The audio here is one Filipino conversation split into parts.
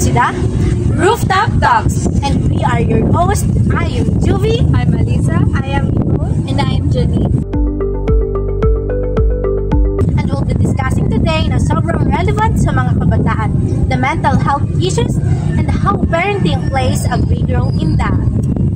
to the Rooftop Talks. And we are your hosts. I am Juvie. I'm Alisa. I am Nicole. And I am Janine. And we'll be discussing today na sobrang relevant sa mga kabataan, the mental health issues and how parenting plays a great role in that.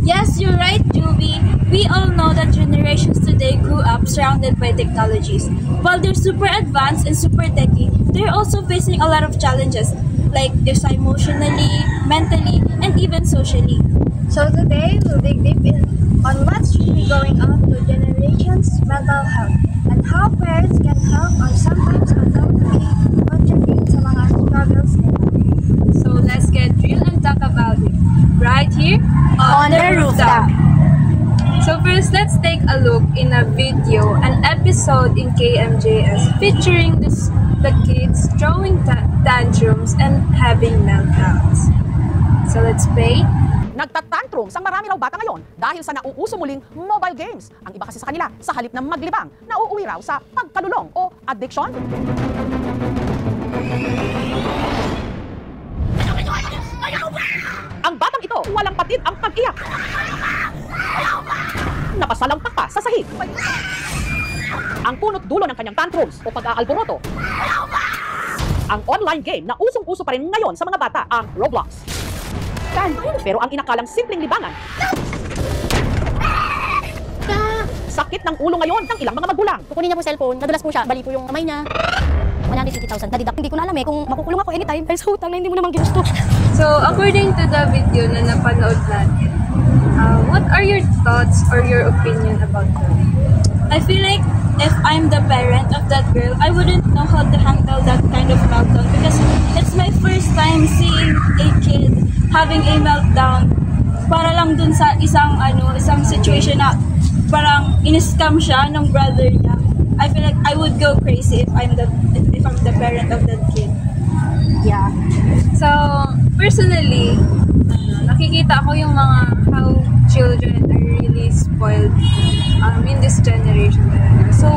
Yes, you're right, Juvie. We all know that generations today grew up surrounded by technologies. While they're super advanced and super techy, they're also facing a lot of challenges, like this emotionally, mentally, and even socially. So today, we'll dig deep in on what's really going on to generations' mental health and how parents can help or sometimes unknowingly contribute sa mga struggles nila. So let's get real and talk about it, right here On the Rooftop. So first, let's take a look in a video, an episode in KMJS featuring the kids throwing tantrums and having meltdowns. So let's play. Nagtatantrums ang marami raw bata ngayon dahil sa nauuso muling mobile games. Ang iba kasi sa kanila, sa halip na maglibang, nauuwi raw sa pagkalulong o addiction. Ang batang ito, walang patid ang pag-iyak. Napasalampak pa sa sahig. Ang punot dulo ng kanyang tantrums o pag-aalboroto. Ang online game na usong-uso pa rin ngayon sa mga bata, ang Roblox. Pero ang inakalang simpleng libangan, sakit ng ulo ngayon ng ilang mga magulang. Kukunin niya po cellphone, nadulas po siya, bali po yung kamay niya. 150,000. Hindi ko na alam kung makukulong ako anytime dahil sa utang na hindi mo naman ginusto. So according to the video na napanood natin, what are your thoughts or your opinion about that? I feel like if I'm the parent of that girl, I wouldn't know how to handle that kind of meltdown because it's my first time seeing a kid having a meltdown para lang dun sa isang situation na parang in-scam siya ng brother niya. I feel like I would go crazy if I'm the parent of that kid. Yeah. So personally, nakikita ko yung mga how children are really spoiled in this generation. So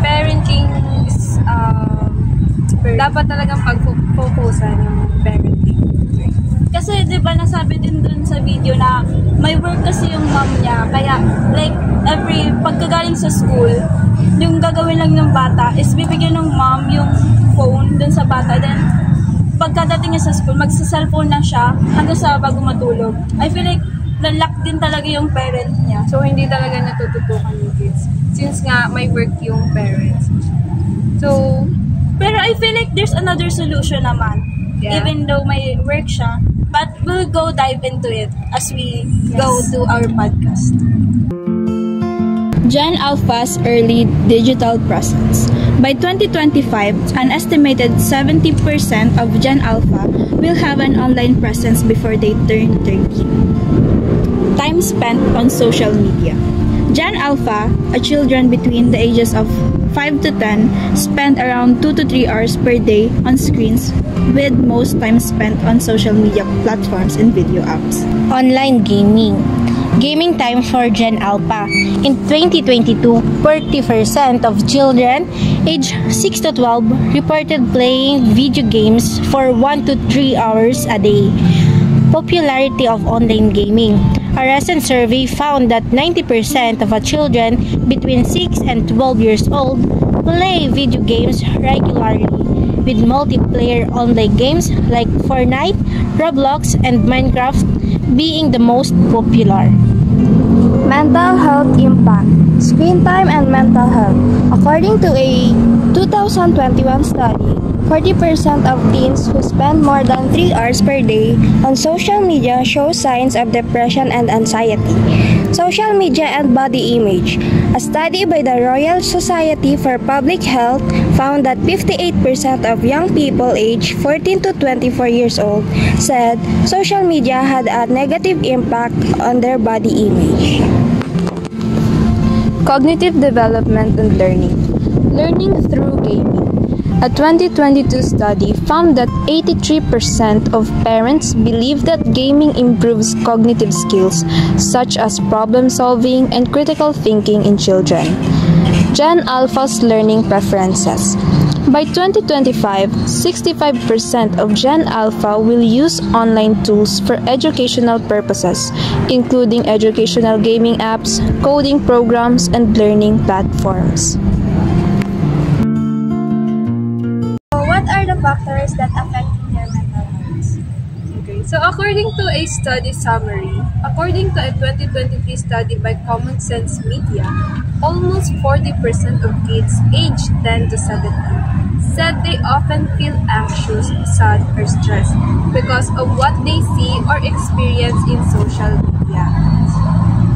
parenting is dapat talagang pag-focusan yung parenting. Kasi 'di ba nasabi din dun sa video na may work kasi yung mom niya, kaya like every pagkagaling sa school, yung gagawin lang ng bata is bibigyan ng mom yung phone dun sa bata, then pagkadating niya sa school, magsa-cellphone na siya hanggang sa bago matulog. I feel like lalak din talaga yung parent niya. So hindi talaga natututukan yung kids since nga may work yung parents. So pero I feel like there's another solution naman. Yeah. Even though may work siya, but we'll go dive into it as we go to our podcast. Gen Alpha's early digital presence. By 2025, an estimated 70% of Gen Alpha will have an online presence before they turn 13. Time spent on social media. Gen Alpha, children between the ages of 5 to 10, spend around 2 to 3 hours per day on screens, with most time spent on social media platforms and video apps. Online gaming. Gaming time for Gen Alpha. In 2022, 40% of children aged 6 to 12 reported playing video games for 1 to 3 hours a day. Popularity of online gaming. A recent survey found that 90% of children between 6 and 12 years old play video games regularly, with multiplayer online games like Fortnite, Roblox, and Minecraft being the most popular. Mental health impact, screen time and mental health. According to a 2021 study, 40% of teens who spend more than 3 hours per day on social media show signs of depression and anxiety. Social media and body image. A study by the Royal Society for Public Health found that 58% of young people aged 14 to 24 years old said social media had a negative impact on their body image. Cognitive development and learning. Learning through gaming. A 2022 study found that 83% of parents believe that gaming improves cognitive skills such as problem solving and critical thinking in children. Gen Alpha's learning preferences. By 2025, 65% of Gen Alpha will use online tools for educational purposes, including educational gaming apps, coding programs, and learning platforms. What are the factors that affect their mental health? Okay, so according to a study summary, according to a 2023 study by Common Sense Media, almost 40% of kids aged 10 to 17 said they often feel anxious, sad, or stressed because of what they see or experience in social media.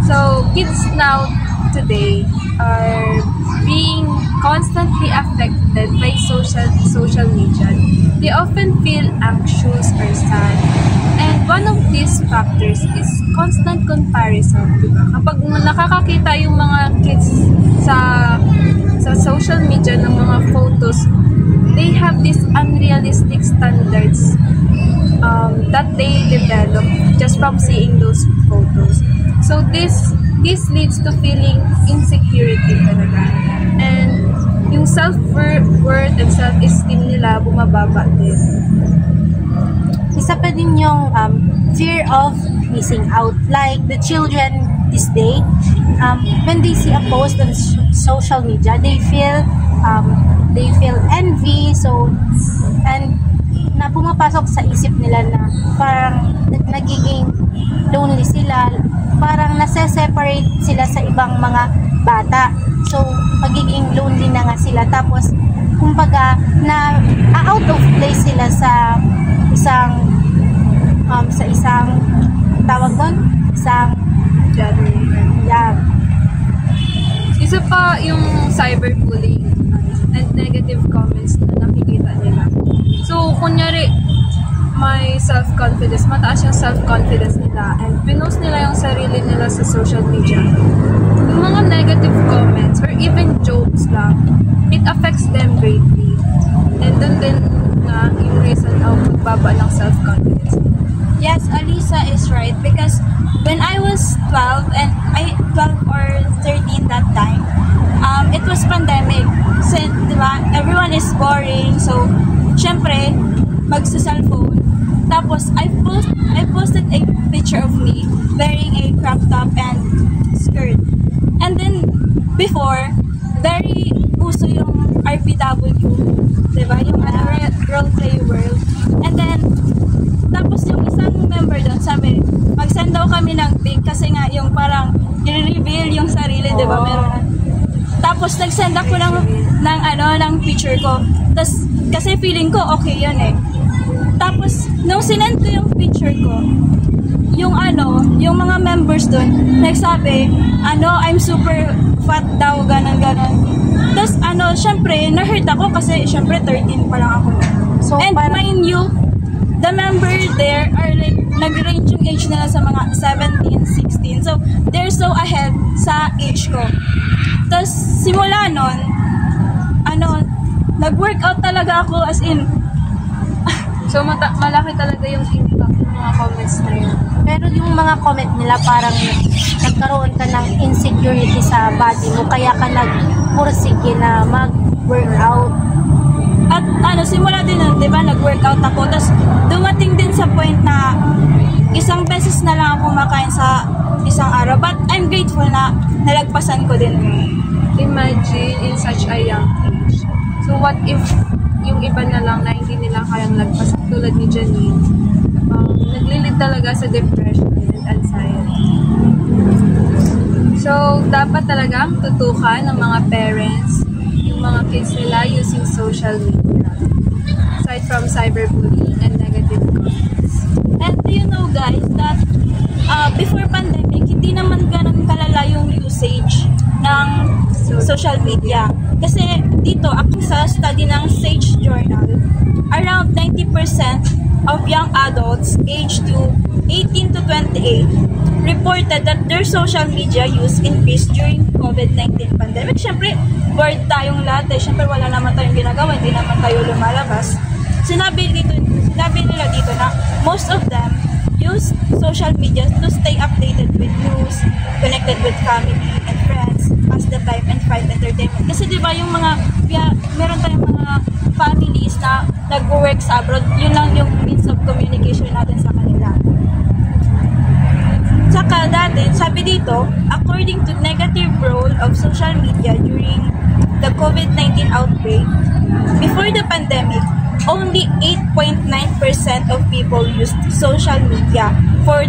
So kids now today are being constantly affected by social media. They often feel anxious or sad. And one of these factors is constant comparison, diba? Kapag nakakakita yung mga kids sa social media ng mga photos, they have these unrealistic standards that they develop just from seeing those photos. So this leads to feeling insecurity talaga. And yung self-worth and self-esteem nila bumababa din. Isa pa din yung fear of missing out. Like the children this day, when they see a post on social media, they feel envy, and na pumapasok sa isip nila na parang nagiging lonely sila, parang nase-separate sila sa ibang mga bata. So magiging lonely na nga sila, tapos kumbaga na out of place sila sa isang tawag doon, isang Isa pa yung cyberbullying and negative comments na nakikita nila. So, kunyari, may self-confidence, mataas yung self-confidence nila, and pinost nila yung sarili nila sa social media. Yung mga negative comments or even jokes lang, it affects them greatly. And dun din na yung reason of magbaba ng self-confidence. Yes, Alisa is right, because when I was 12 or 13 that time, it was pandemic. So, diba, everyone is boring. So, syempre, magsa-cellphone. Tapos, I posted a picture of me wearing a crop top and skirt. And then, before, very uso yung RPW, diba, yung role play world. And then, tapos yung isang member doon sabi, mag-send daw kami ng pic kasi nga yung parang i-reveal yung sarili, di ba? Meron. Tapos nag-send ako ng picture ko. Tapos kasi feeling ko okay yun eh. Tapos nung sinend ko yung picture ko, yung mga members doon nagsabi, I'm super fat daw, ganon. Tapos syempre na-hurt ako kasi syempre 13 pa lang ako. So, and mind you, the member there are like, nag-range yung age nila sa mga 17, 16. So, they're so ahead sa age ko. Tapos, simula nun, nag-workout talaga ako as in. So, malaki talaga yung impact ng mga comments na yun. Pero yung mga comment nila parang nagkaroon ka ng insecurity sa body mo, kaya ka nag-pursige na mag-workout. At simula din nun, di ba, nag-workout ako. Tapos, dumating din sa point na isang beses na lang ako makain sa isang araw. But I'm grateful na nalagpasan ko din. Imagine in such a young age. So what if yung iba na lang na hindi nila kayang lagpasan tulad ni Janine, naglilid talaga sa depression and anxiety. So dapat talagang tutukan ng mga parents mga kids nila using social media, aside from cyberbullying and negative comments. And do you know guys that before pandemic, hindi naman ganun kalala yung usage ng social media. Kasi dito, ako sa study ng Sage Journal, around 90% of young adults aged to 18 to 28 reported that their social media use increased during COVID-19 pandemic. Siyempre, bored tayong lahat eh. Siyempre, wala naman tayong ginagawa, hindi naman tayo lumalabas. Sinabi nila dito na most of them use social media to stay updated with news, connected with family and friends as the time and find entertainment. Kasi di ba yung meron tayong mga families na nag-work sa abroad, yun lang yung means of communication natin sa kanila. Tsaka dati, sabi dito, according to negative role of social media during the COVID-19 outbreak, before the pandemic, only 8.9% of people used social media for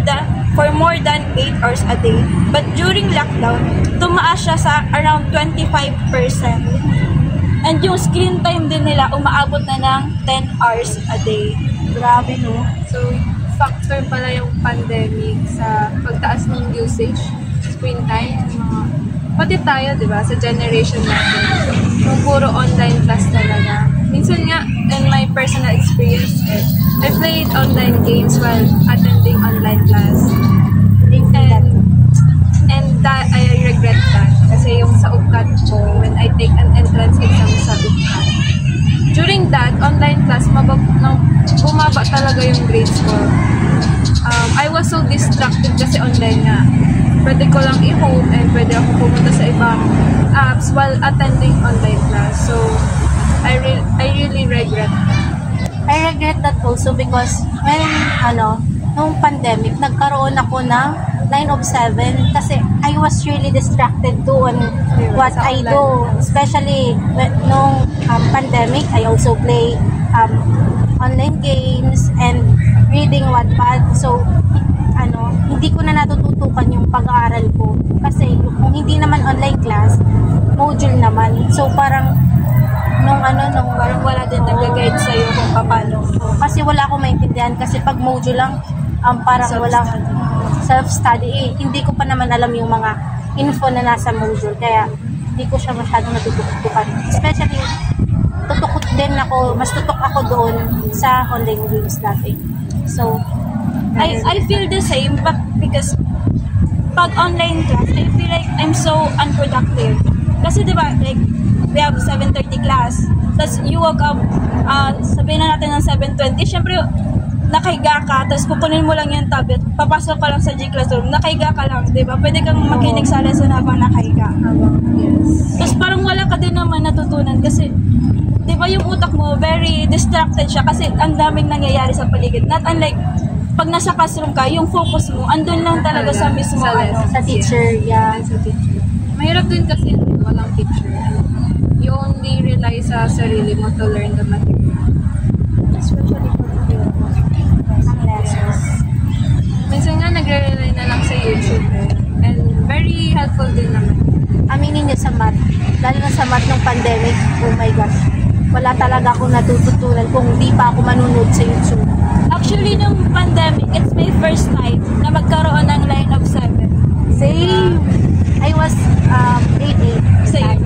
more than 8 hours a day. But during lockdown, tumaas siya sa around 25%. And yung screen time din nila, umaabot na ng 10 hours a day. Grabe, no? So, factor pala yung pandemic sa pagtaas ng usage, screen time, pati tayo, di ba, sa generation natin. Yung puro online class talaga. Minsan nga, in my personal experience, I played online games while attending online class. And that, I regret that. Kasi yung sa UCAT ko, when I take an entrance exam sa UCAT, during that online class, bumaba talaga yung grades ko. I was so distracted kasi online nga. Pwede ko lang i-home and pwede ako pumunta sa ibang apps while attending online class. So, I really regret that. I regret that also because nung pandemic, nagkaroon ako ng 9 of 7 kasi I was really distracted too on what I do. Especially nung pandemic, I also play online games and reading Wattpad. So, hindi ko na natututukan yung pag-aaral ko. Kasi kung hindi naman online class, module naman. So, parang parang wala din nag-guide sa'yo kung paano. Kasi wala akong maintindihan. Kasi pag module lang, parang walang self-study. Hindi ko pa naman alam yung mga info na nasa module. Kaya, hindi ko siya masyadong natututukan. Especially, mas tutok ako doon sa online games dati. So, I feel the same, but because pag online class, I feel like I'm so unproductive. Kasi diba, like, we have 7:30 class, tapos you woke up, sabihin na natin ng 7:20, syempre, nakahiga ka, tapos kukunin mo lang yung tablet, papasok ka lang sa G-Classroom, nakahiga ka lang, diba? Pwede kang makinig sa lesson habang nakahiga. Yes. Tapos parang wala ka din naman natutunan kasi diba yung utak mo, very distracted siya kasi ang daming nangyayari sa paligid. Not unlike, pag nasa classroom ka, yung focus mo, andun lang talaga sa mismo, sa teacher, yeah. Sa teacher. Mahirap din kasi walang teacher. You only rely sa sarili mo to learn the material. especially for ang lessons. Minsan nga nagre-rely na lang sa YouTube. And very helpful din naman. Aminin niyo sa math, lalo na sa math ng pandemic, oh my gosh, wala talaga akong natututunan kung di pa ako manunod sa YouTube. Actually, nung pandemic, it's my first time na magkaroon ng line of 7. Same! I was 8-8. Same.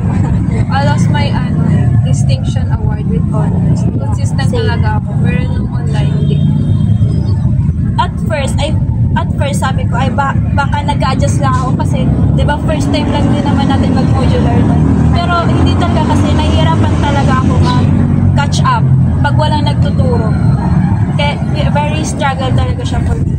I lost my distinction award with honors. Consistent Same. talaga ako. Pero nung online, hindi. At first, sabi ko, baka nag-adjust lang ako kasi, di ba, first time lang din naman natin mag-modular. Pero hindi talaga kasi nahihirapan talaga ako mag-catch up pag walang nagtuturo. Kaya very struggle talaga siya for me.